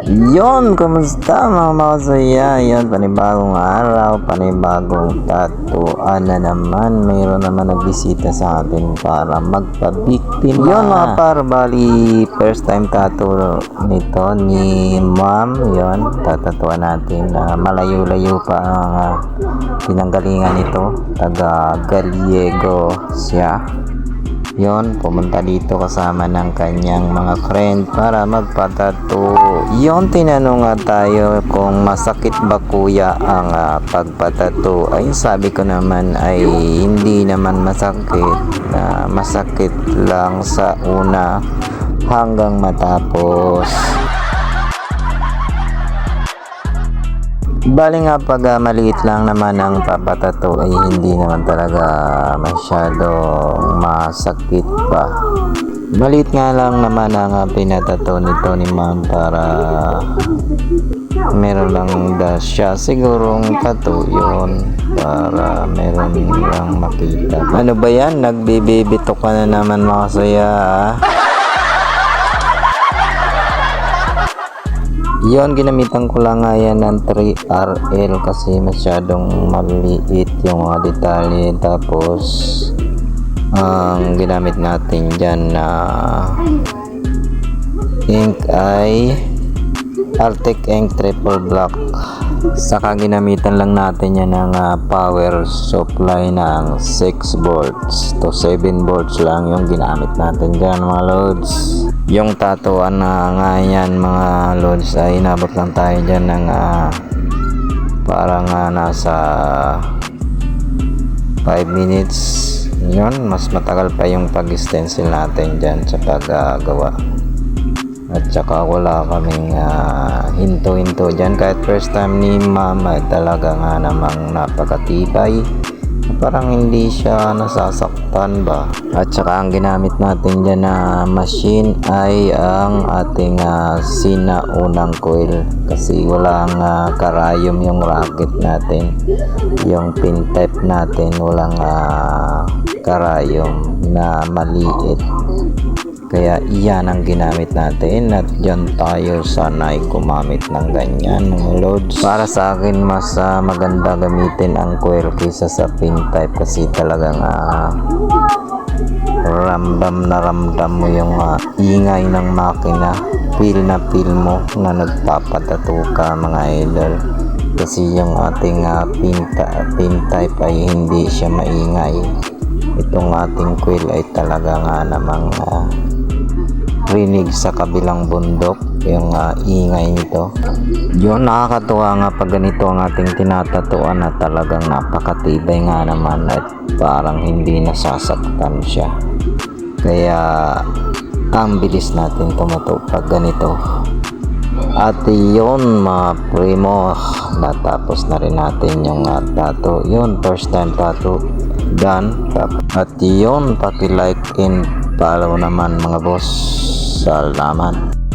Yon, kumusta mga makasaya? Yon, panibagong araw, panibagong tatuan na naman. Mayroon naman nagbisita sa atin para magpabiktima. Yon mga par, bali first time tattoo nito ni ma'am. Yon, tatatuan natin. Malayo-layo pa ang pinanggalingan nito. Taga Gallego siya. Yon, pumunta dito kasama ng kanyang mga friend para magpatato. Yon, tinanong nga tayo kung masakit ba kuya ang pagpatato. Ay, sabi ko naman ay hindi naman masakit. Masakit lang sa una hanggang matapos. Bali nga pag maliit lang naman ang papatato ay hindi naman talaga masyadong masakit pa. Maliit nga lang naman ang pinatato nito ni ma'am para meron lang siya sigurong tattoo yun para meron lang makita. Ano ba yan? Nagbibibito ka na naman makasaya Yon, ginamitan ko lang nga yan ng 3RL kasi masyadong maliit yung mga detalye. Tapos ang ginamit natin dyan na ink ay Arctic Ink Triple Black. Saka ginamitan lang natin yan ng power supply ng 6 volts to 7 volts lang yung ginamit natin dyan mga loads. Yung tatuan na nga yan mga loads ay inabot lang tayo dyan ng parang nasa 5 minutes. Yun, mas matagal pa yung pag-stencil natin dyan sa paggawa. At saka wala kaming hinto-hinto dyan. Kahit first time ni ma'am ay talaga nga namang napakatibay. Parang hindi siya nasasaktan ba. At saka ang ginamit natin dyan na machine ay ang ating sinaunang coil. Kasi walang karayom yung racket natin. Yung pin type natin walang karayom na maliit. Kaya iyan ang ginamit natin at dyan tayo sanay gumamit ng ganyan mga loads. Para sa akin mas maganda gamitin ang coil kaysa sa pin type kasi talagang ramdam na ramdam mo yung ingay ng makina. Feel na feel mo na nagpapatato ka mga idol. Kasi yung ating pin type ay hindi siya maingay. Itong ating coil ay talaga nga namang rinig sa kabilang bundok yung ingay nito. Yun, nakakatuwa nga pag ganito ang ating tinatatuan na talagang napakatibay nga naman at parang hindi nasasaktan siya. Kaya ang bilis natin tumuto pag ganito. At yun mga primo, natapos na rin natin yung tattoo. Yun, first time tattoo done. At yun, paki-like and follow naman mga boss. Salamat.